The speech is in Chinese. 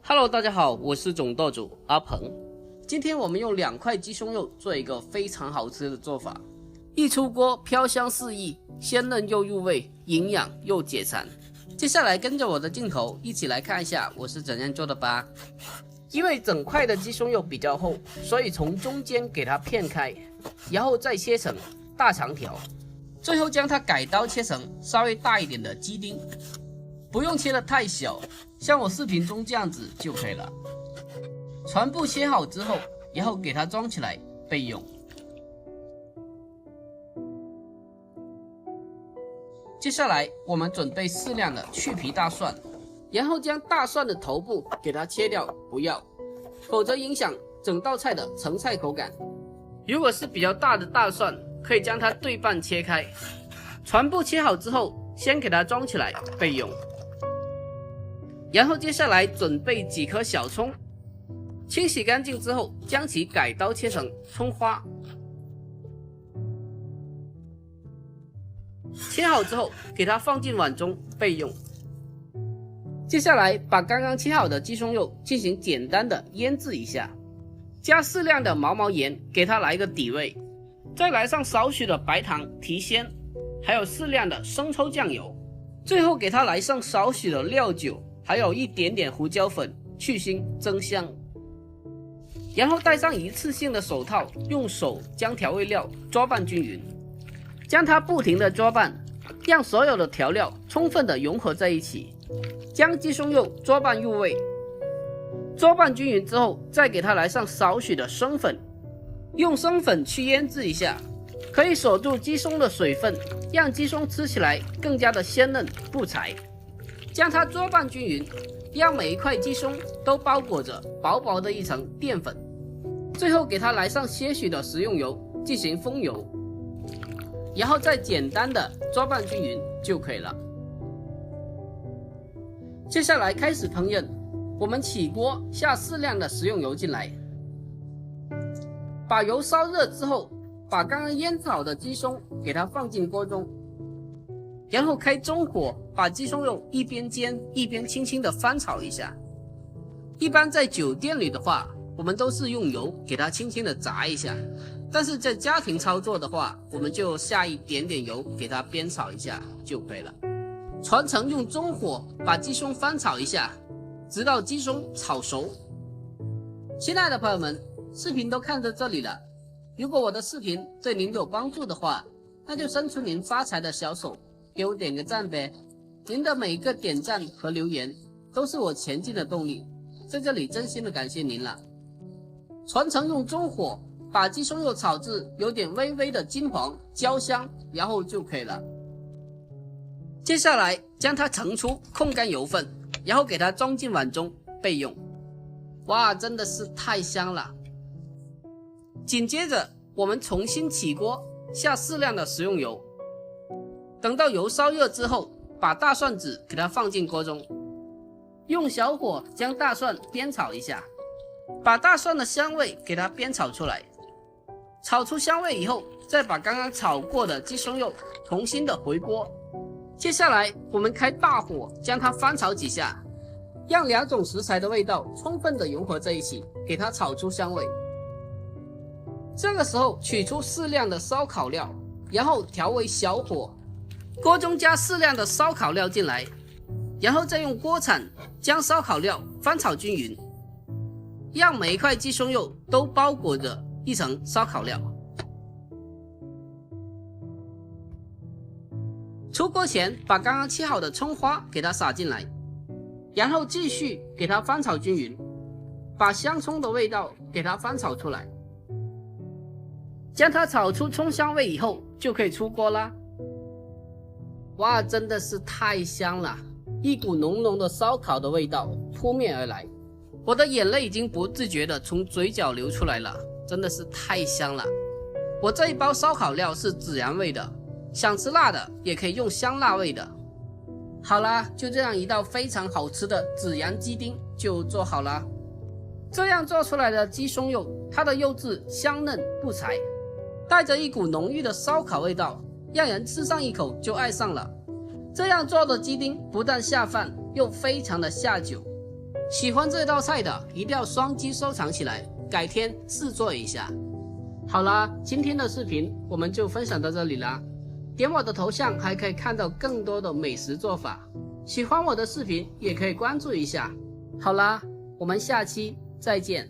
Hello， 大家好，我是总舵主阿鹏。今天我们用2块鸡胸肉做一个非常好吃的做法，一出锅飘香四溢，鲜嫩又入味，营养又解馋。接下来跟着我的镜头一起来看一下我是怎样做的吧。因为整块的鸡胸肉比较厚，所以从中间给它片开，然后再切成大长条，最后将它改刀切成稍微大一点的鸡丁，不用切得太小，像我视频中这样子就可以了。全部切好之后，然后给它装起来备用。接下来我们准备适量的去皮大蒜，然后将大蒜的头部给它切掉，不要，否则影响整道菜的成菜口感。如果是比较大的大蒜，可以将它对半切开。全部切好之后，先给它装起来备用。然后接下来准备几颗小葱，清洗干净之后，将其改刀切成葱花。切好之后，给它放进碗中备用。接下来把刚刚切好的鸡胸肉进行简单的腌制一下，加适量的毛毛盐，给它来一个底味，再来上少许的白糖提鲜，还有适量的生抽酱油，最后给它来上少许的料酒，还有一点点胡椒粉去腥增香。然后戴上一次性的手套，用手将调味料抓拌均匀，将它不停的抓拌，让所有的调料充分的融合在一起，将鸡胸肉抓拌入味。抓拌均匀之后，再给它来上少许的生粉，用生粉去腌制一下，可以锁住鸡胸的水分，让鸡胸吃起来更加的鲜嫩不柴。将它抓拌均匀，让每一块鸡胸都包裹着薄薄的一层淀粉，最后给它来上些许的食用油进行封油，然后再简单的抓拌均匀就可以了。接下来开始烹饪，我们起锅下适量的食用油进来，把油烧热之后，把刚刚腌制好的鸡胸给它放进锅中，然后开中火，把鸡胸肉一边煎一边轻轻的翻炒一下。一般在酒店里的话，我们都是用油给它轻轻的炸一下，但是在家庭操作的话，我们就下一点点油给它煸炒一下就可以了。全程用中火把鸡胸翻炒一下，直到鸡胸炒熟。亲爱的朋友们，视频都看到这里了，如果我的视频对您有帮助的话，那就伸出您发财的小手，给我点个赞呗！您的每一个点赞和留言都是我前进的动力，在这里真心的感谢您了。全程用中火把鸡胸肉炒至有点微微的金黄焦香，然后就可以了。接下来将它盛出控干油分，然后给它装进碗中备用。哇，真的是太香了！紧接着我们重新起锅，下适量的食用油，等到油烧热之后，把大蒜籽给它放进锅中，用小火将大蒜煸炒一下，把大蒜的香味给它煸炒出来。炒出香味以后，再把刚刚炒过的鸡胸肉重新的回锅。接下来我们开大火将它翻炒几下，让2种食材的味道充分的融合在一起，给它炒出香味。这个时候取出适量的烧烤料，然后调为小火，锅中加适量的烧烤料进来，然后再用锅铲将烧烤料翻炒均匀，让每一块鸡胸肉都包裹着一层烧烤料。出锅前把刚刚切好的葱花给它撒进来，然后继续给它翻炒均匀，把香葱的味道给它翻炒出来。将它炒出葱香味以后，就可以出锅啦。哇，真的是太香了，一股浓浓的烧烤的味道扑面而来，我的眼泪已经不自觉的从嘴角流出来了，真的是太香了。我这一包烧烤料是孜然味的，想吃辣的也可以用香辣味的。好啦，就这样一道非常好吃的孜然鸡丁就做好了。这样做出来的鸡胸肉，它的肉质香嫩不柴，带着一股浓郁的烧烤味道，让人吃上一口就爱上了。这样做的鸡丁不但下饭，又非常的下酒。喜欢这道菜的一定要双击收藏起来，改天试做一下。好啦，今天的视频我们就分享到这里啦。点我的头像还可以看到更多的美食做法，喜欢我的视频也可以关注一下。好啦，我们下期再见。